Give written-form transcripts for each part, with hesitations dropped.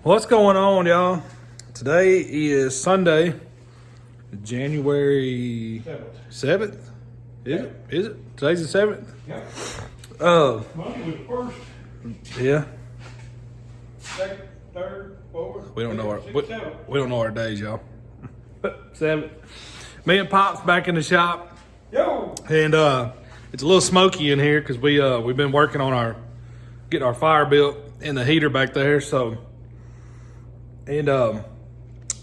What's going on, y'all? Today is Sunday, January 7th. Is it? Is it? Today's the 7th? Yeah. Monday was first. Yeah. Second, third, fourth. We don't know our fifth, sixth, seventh. we don't know our days, y'all. 7th. Me and Pop's back in the shop, Yo! and it's a little smoky in here because we've been working on getting our fire built in the heater back there. So, and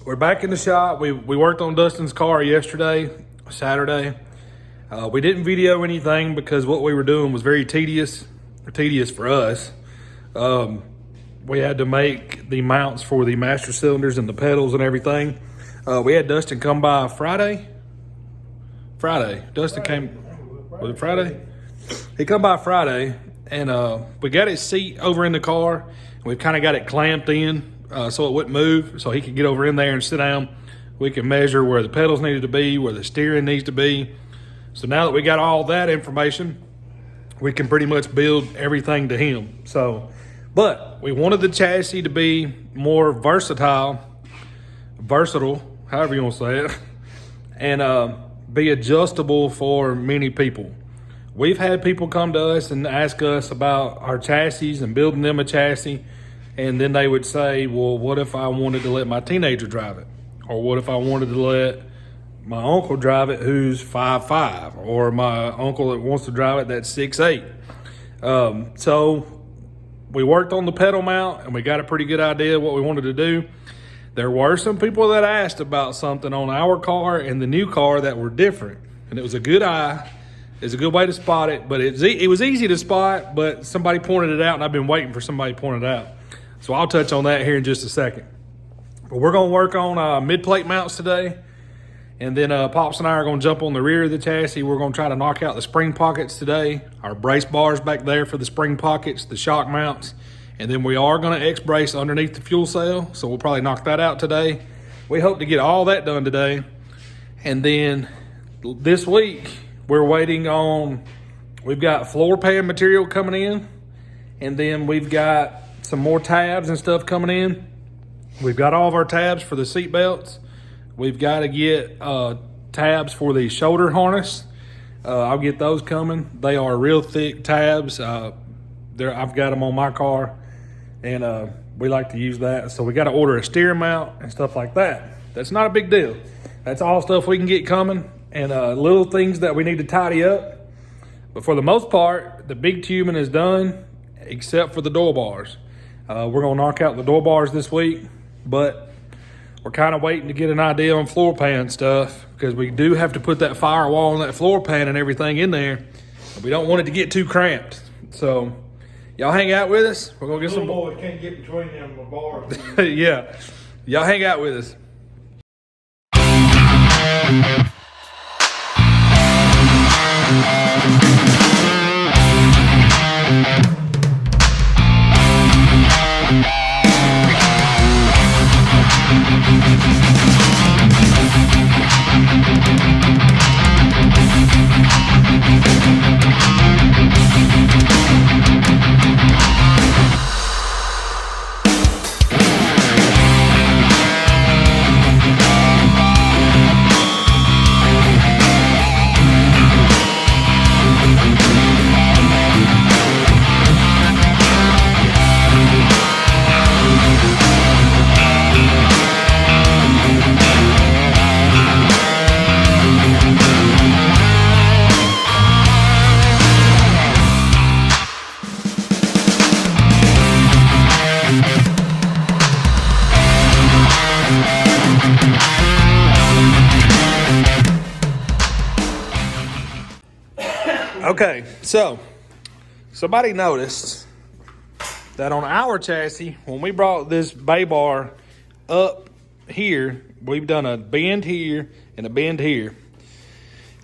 we're back in the shop. We worked on Dustin's car yesterday, Saturday. We didn't video anything because what we were doing was very tedious for us. We had to make the mounts for the master cylinders and the pedals and everything. We had Dustin come by Friday. Dustin came, was it Friday? He come by Friday, and we got his seat over in the car. And we kind of got it clamped in so it wouldn't move, so he could get over in there and sit down. We can measure where the pedals needed to be, where the steering needs to be. So now that we got all that information, we can pretty much build everything to him. So, but we wanted the chassis to be more versatile, however you want to say it, and be adjustable for many people. We've had people come to us and ask us about our chassis and building them a chassis, and then they would say, well, what if I wanted to let my teenager drive it? Or what if I wanted to let my uncle drive it who's 5'5", or my uncle that wants to drive it that's 6'8". So we worked on the pedal mount and we got a pretty good idea of what we wanted to do. There were some people that asked about something on our car and the new car that were different, and it was a good eye. It's a good way to spot it, but it was easy to spot, but somebody pointed it out, and I've been waiting for somebody to point it out. So I'll touch on that here in just a second. But we're going to work on mid-plate mounts today, and then Pops and I are going to jump on the rear of the chassis. We're going to try to knock out the spring pockets today, our brace bars back there for the spring pockets, the shock mounts, and then we are going to X-brace underneath the fuel cell, so we'll probably knock that out today. We hope to get all that done today, and then this week, we're waiting on, we've got floor pan material coming in, and then we've got some more tabs and stuff coming in. We've got all of our tabs for the seat belts. We've got to get tabs for the shoulder harness. I'll get those coming. They are real thick tabs. I've got them on my car, and we like to use that. So we got to order a steering mount and stuff like that. That's not a big deal. That's all stuff we can get coming, and little things that we need to tidy up. But for the most part, the big tubing is done, except for the door bars. We're gonna knock out the door bars this week, but we're kind of waiting to get an idea on floor pan stuff, because we do have to put that firewall and that floor pan and everything in there. We don't want it to get too cramped. So y'all hang out with us. We're gonna get some boy can't get between them bars. Yeah, y'all hang out with us. Okay, so somebody noticed that on our chassis, when we brought this bay bar up here, we've done a bend here and a bend here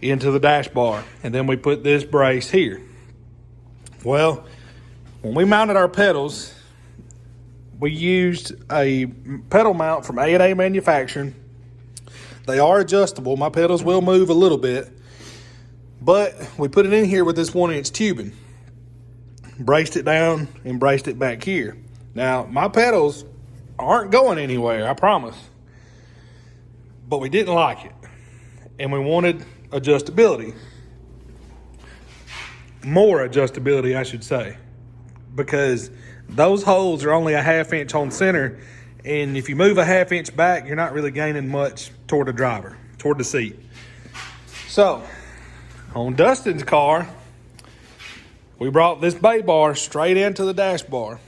into the dash bar, and then we put this brace here. Well, when we mounted our pedals, we used a pedal mount from A&A Manufacturing. They are adjustable. My pedals will move a little bit, but we put it in here with this 1-inch tubing, braced it down and braced it back here. Now, my pedals aren't going anywhere, I promise. But we didn't like it. And we wanted adjustability. More adjustability, I should say. Because those holes are only a 1/2 inch on center. And if you move a 1/2 inch back, you're not really gaining much toward the driver, toward the seat. So, on Dustin's car, we brought this bay bar straight into the dash bar.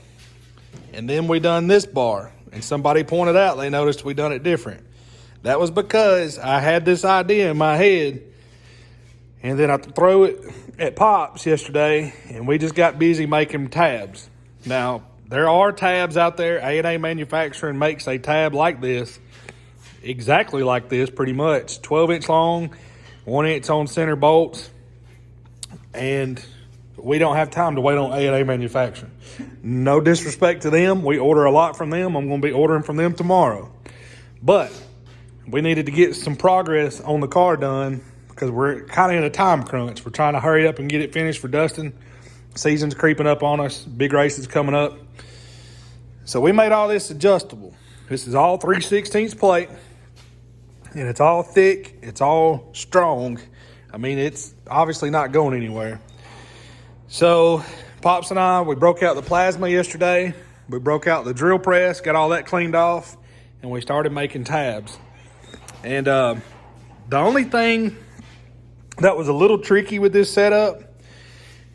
And then we done this bar. And somebody pointed out they noticed we done it different. That was because I had this idea in my head. And then I threw it at Pops yesterday. And we just got busy making tabs. Now, there are tabs out there. A&A Manufacturing makes a tab like this. Exactly like this, pretty much. 12-inch long, 1 inch on center bolts. And we don't have time to wait on A&A Manufacturing. No disrespect to them. We order a lot from them. I'm going to be ordering from them tomorrow. But we needed to get some progress on the car done because we're kind of in a time crunch. We're trying to hurry up and get it finished for Dustin. Season's creeping up on us. Big races coming up. So we made all this adjustable. This is all 3/16 plate. And it's all thick. It's all strong. I mean, it's obviously not going anywhere. So Pops and I, we broke out the plasma yesterday. We broke out the drill press, got all that cleaned off, and we started making tabs. And the only thing that was a little tricky with this setup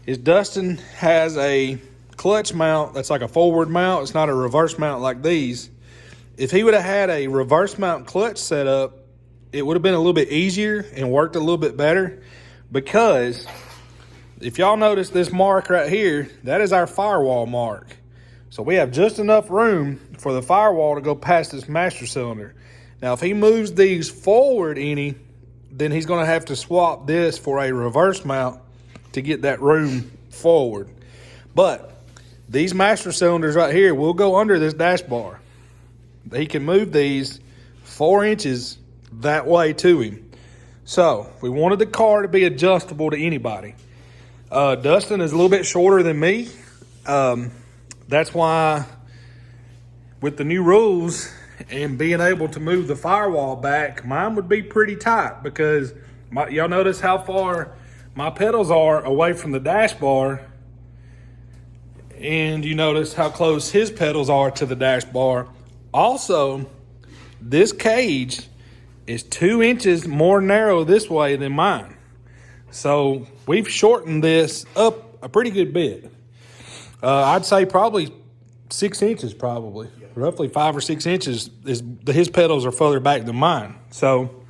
is Dustin has a clutch mount that's like a forward mount. It's not a reverse mount like these. If he would have had a reverse mount clutch setup, it would have been a little bit easier and worked a little bit better, because if y'all notice this mark right here, that is our firewall mark. So we have just enough room for the firewall to go past this master cylinder. Now, if he moves these forward any, then he's going to have to swap this for a reverse mount to get that room forward. But these master cylinders right here will go under this dash bar. He can move these 4 inches that way to him. So we wanted the car to be adjustable to anybody. Dustin is a little bit shorter than me. That's why with the new rules and being able to move the firewall back, mine would be pretty tight, because y'all notice how far my pedals are away from the dash bar, and you notice how close his pedals are to the dash bar. Also, this cage is 2 inches more narrow this way than mine. So we've shortened this up a pretty good bit. I'd say probably 6 inches, probably. Roughly 5 or 6 inches. His pedals are further back than mine. So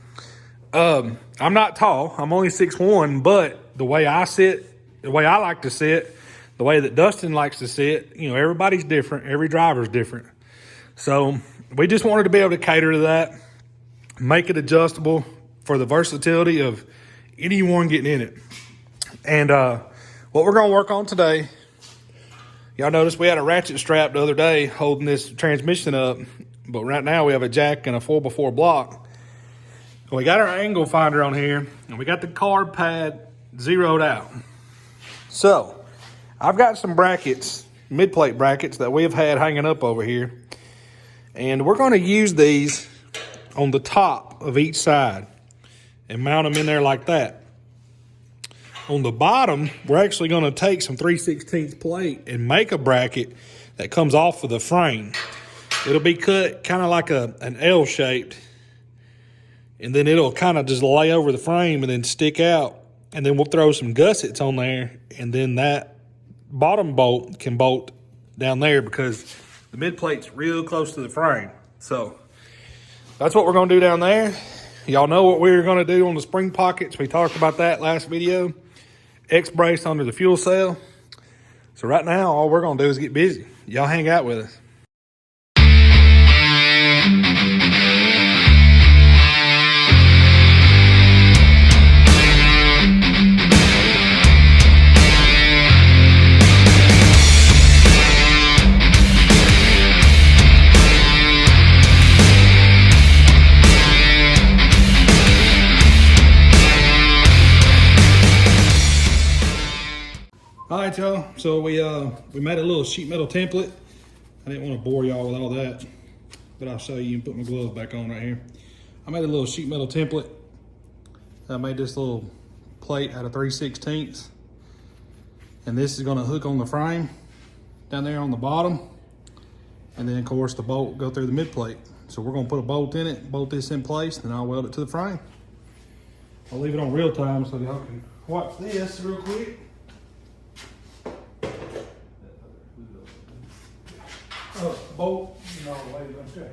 I'm not tall. I'm only 6'1", but the way I sit, the way I like to sit, the way that Dustin likes to sit, you know, everybody's different. Every driver's different. So we just wanted to be able to cater to that, make it adjustable for the versatility of anyone getting in it. And what we're going to work on today, y'all noticed we had a ratchet strap the other day holding this transmission up, but right now we have a jack and a 4x4 block. We got our angle finder on here, and we got the carb pad zeroed out. So I've got some brackets, mid-plate brackets, that we've had hanging up over here, and we're going to use these on the top of each side and mount them in there like that. On the bottom, we're actually going to take some 3/16 plate and make a bracket that comes off of the frame. It'll be cut kind of like an L-shaped, and then it'll kind of just lay over the frame and then stick out, and then we'll throw some gussets on there, and then that bottom bolt can bolt down there because the mid plate's real close to the frame. So that's what we're going to do down there. Y'all know what we were going to do on the spring pockets. We talked about that last video. X-brace under the fuel cell. So right now, all we're going to do is get busy. Y'all hang out with us. All right, y'all. So we made a little sheet metal template. I didn't want to bore y'all with all that. but I'll show you and put my gloves back on right here. I made a little sheet metal template. I made this little plate out of 3/16, and this is gonna hook on the frame down there on the bottom, and then of course the bolt go through the mid plate. So we're gonna put a bolt in it, bolt this in place, then I'll weld it to the frame. I'll leave it on real time so y'all can watch this real quick. Bolt, you know, ladies, okay.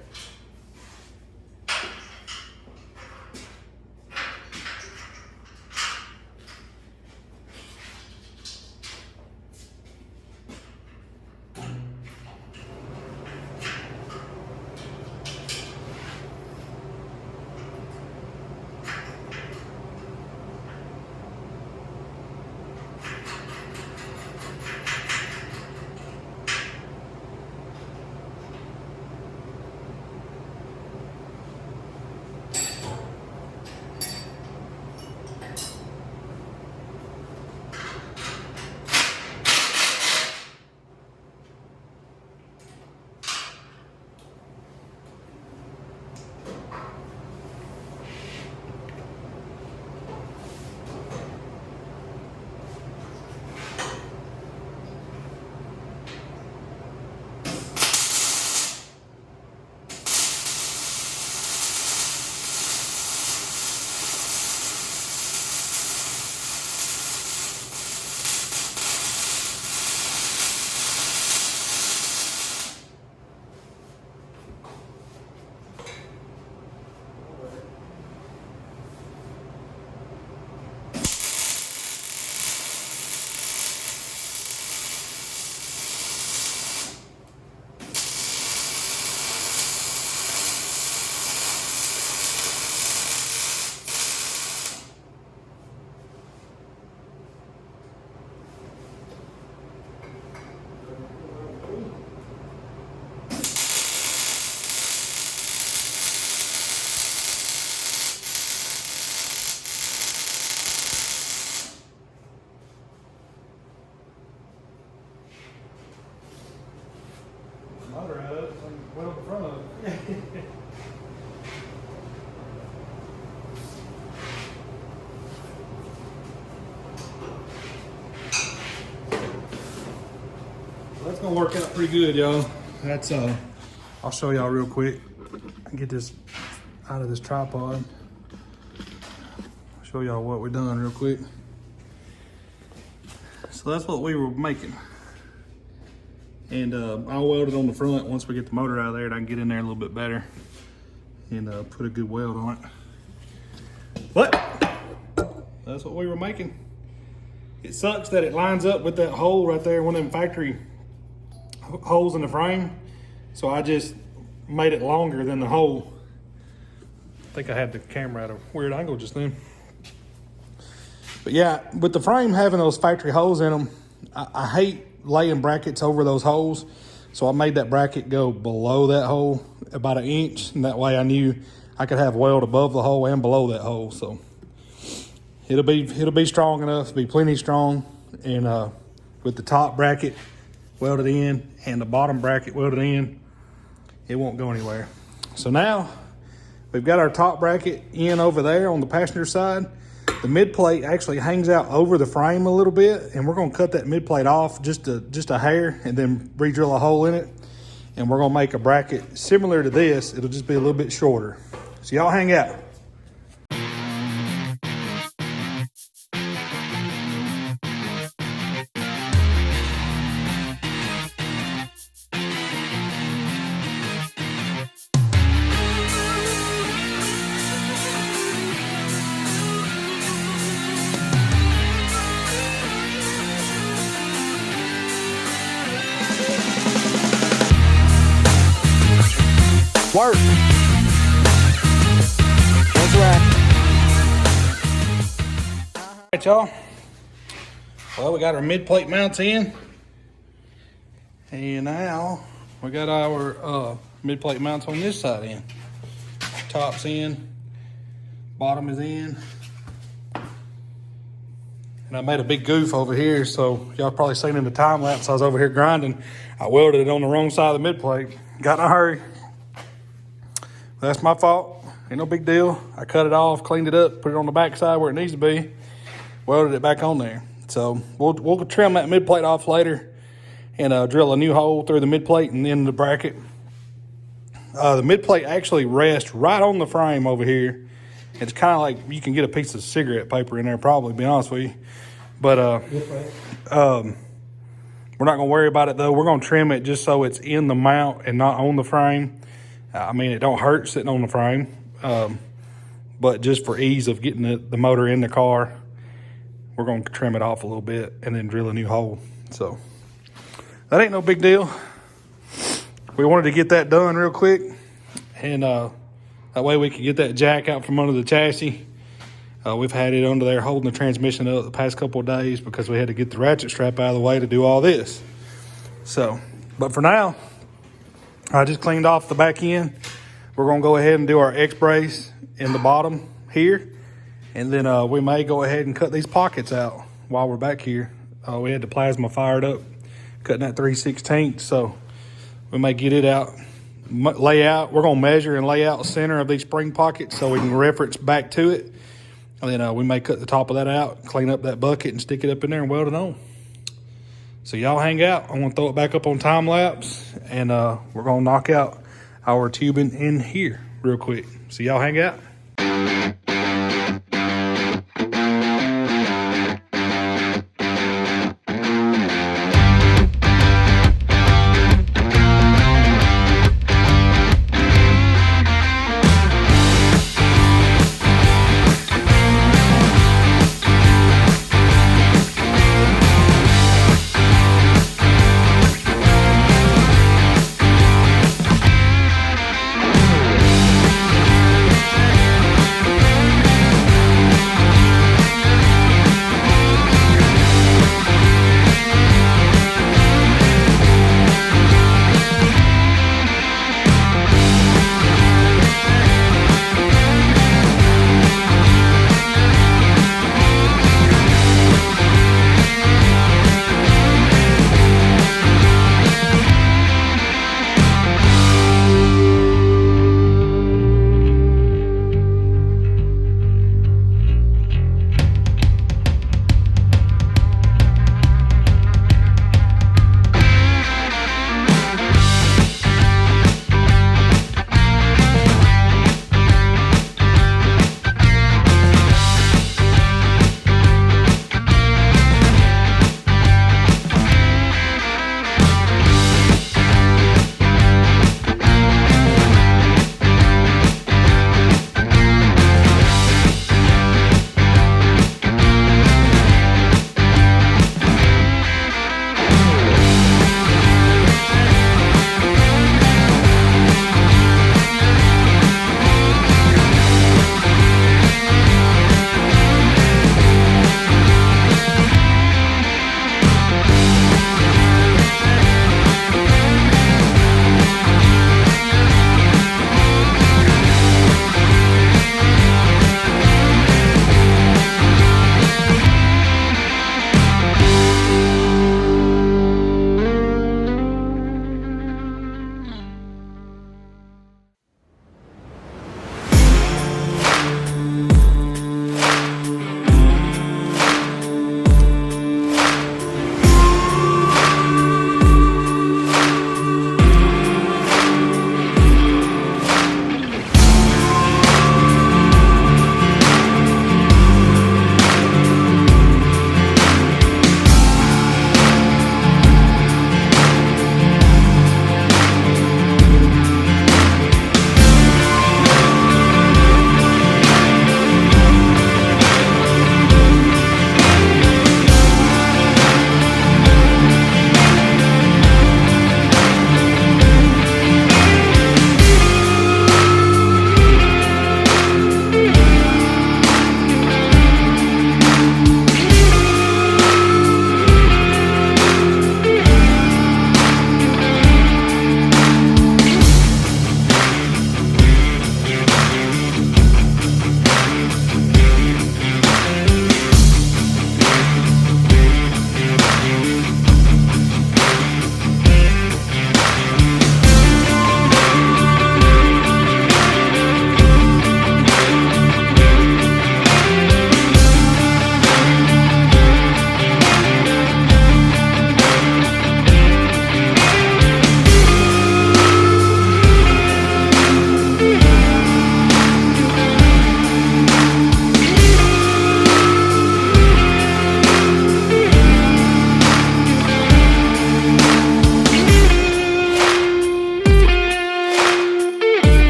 Motor out of it, so I can weld the front of it. So that's gonna work out pretty good, y'all. That's I'll show y'all real quick. Get this out of this tripod. Show y'all what we're done real quick. So that's what we were making. And I'll weld it on the front once we get the motor out of there, and I can get in there a little bit better and put a good weld on it. But that's what we were making. It sucks that it lines up with that hole right there, one of them factory holes in the frame. So I just made it longer than the hole. I think I had the camera at a weird angle just then. But yeah, with the frame having those factory holes in them, I hate laying brackets over those holes. So I made that bracket go below that hole about 1 inch, and that way I knew I could have weld above the hole and below that hole. So it'll be strong enough to be plenty strong. And with the top bracket welded in and the bottom bracket welded in, it won't go anywhere. So now we've got our top bracket in over there on the passenger side. The mid plate actually hangs out over the frame a little bit, and we're gonna cut that mid plate off just a hair and then re-drill a hole in it. And we're gonna make a bracket similar to this. It'll just be a little bit shorter. So y'all hang out. Work. That's right. All right, y'all. Well, we got our mid plate mounts in. And now we got our mid plate mounts on this side in. Top's in, bottom is in. And I made a big goof over here, so y'all probably seen in the time lapse I was over here grinding. I welded it on the wrong side of the mid plate. Got in a hurry. That's my fault. Ain't no big deal. I cut it off, cleaned it up, put it on the back side where it needs to be, welded it back on there. So we'll trim that mid plate off later and drill a new hole through the mid plate and into the bracket. The mid plate actually rests right on the frame over here. It's kind of like you can get a piece of cigarette paper in there, probably, to be honest with you. But we're not going to worry about it, though. We're going to trim it just so it's in the mount and not on the frame. I mean, it don't hurt sitting on the frame. But just for ease of getting the motor in the car, we're going to trim it off a little bit and then drill a new hole. So that ain't no big deal. We wanted to get that done real quick. And that way we could get that jack out from under the chassis. We've had it under there holding the transmission up the past couple of days because we had to get the ratchet strap out of the way to do all this. So, but for now, I just cleaned off the back end. We're going to go ahead and do our X-brace in the bottom here. And then we may go ahead and cut these pockets out while we're back here. We had the plasma fired up, cutting that 3/16. So we may get it out, lay out. We're going to measure and lay out the center of these spring pockets so we can reference back to it. And then we may cut the top of that out, clean up that bucket, and stick it up in there and weld it on. So y'all hang out. I'm going to throw it back up on time lapse, and we're going to knock out our tubing in here real quick. So y'all hang out.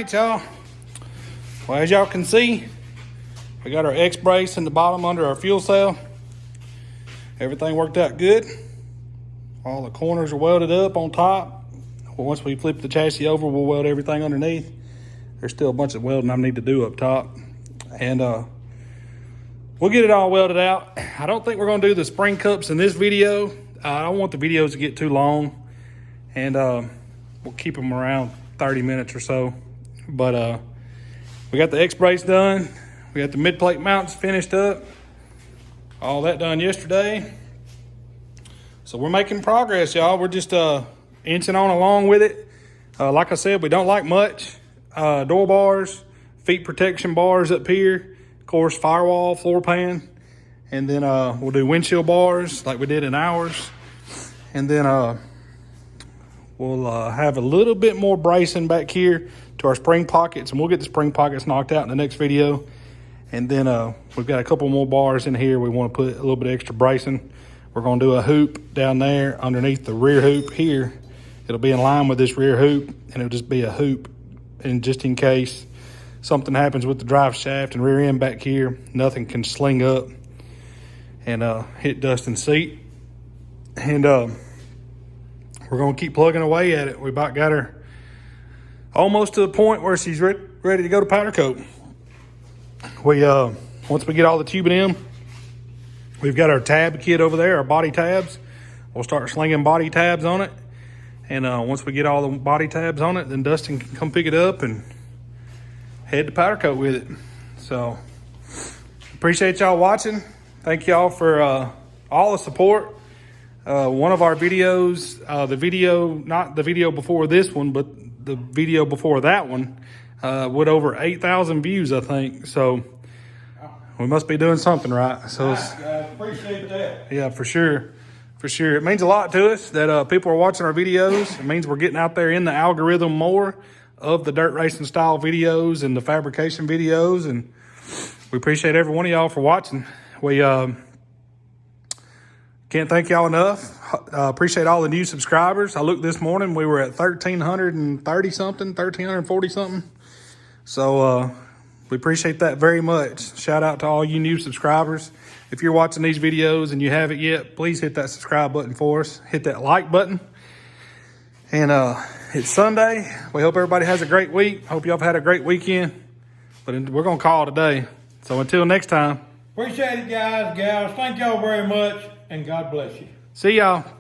right, y'all. Well, as y'all can see, we got our X brace in the bottom under our fuel cell. Everything worked out good. All the corners are welded up on top. Well, once we flip the chassis over, we'll weld everything underneath. There's still a bunch of welding I need to do up top. And we'll get it all welded out. I don't think we're gonna do the spring cups in this video. I don't want the videos to get too long. And we'll keep them around 30 minutes or so. But we got the X brace done. We got the mid plate mounts finished up. All that done yesterday. So we're making progress, y'all. We're just inching on along with it. Like I said, we don't like much. Door bars, feet protection bars up here. Of course, firewall, floor pan. And then we'll do windshield bars like we did in ours. And then we'll have a little bit more bracing back here to our spring pockets. And we'll get the spring pockets knocked out in the next video. And then we've got a couple more bars in here. We want to put a little bit extra bracing. We're going to do a hoop down there underneath the rear hoop here. It'll be in line with this rear hoop, and it'll just be a hoop. And just in case something happens with the drive shaft and rear end back here, nothing can sling up and hit Dustin's seat. And we're going to keep plugging away at it. We about got her almost to the point where she's ready to go to powder coat. We once we get all the tubing in, we've got our tab kit over there, our body tabs. We'll start slinging body tabs on it. And once we get all the body tabs on it, then Dustin can come pick it up and head to powder coat with it. So appreciate y'all watching. Thank y'all for all the support. One of our videos, not the video before this one, but the video before that one, with over 8,000 views, I think. So we must be doing something right. So I appreciate that. yeah, for sure. For sure. It means a lot to us that people are watching our videos. It means we're getting out there in the algorithm more of the dirt racing style videos and the fabrication videos. And we appreciate every one of y'all for watching. We can't thank y'all enough. Appreciate all the new subscribers. I looked this morning, we were at 1,330 something, 1,340 something. So we appreciate that very much. Shout out to all you new subscribers. If you're watching these videos and you haven't yet, please hit that subscribe button for us. Hit that like button. And it's Sunday. We hope everybody has a great week. Hope y'all have had a great weekend. But we're going to call it a day. So until next time. Appreciate it, guys, gals. Thank y'all very much, and God bless you. See y'all.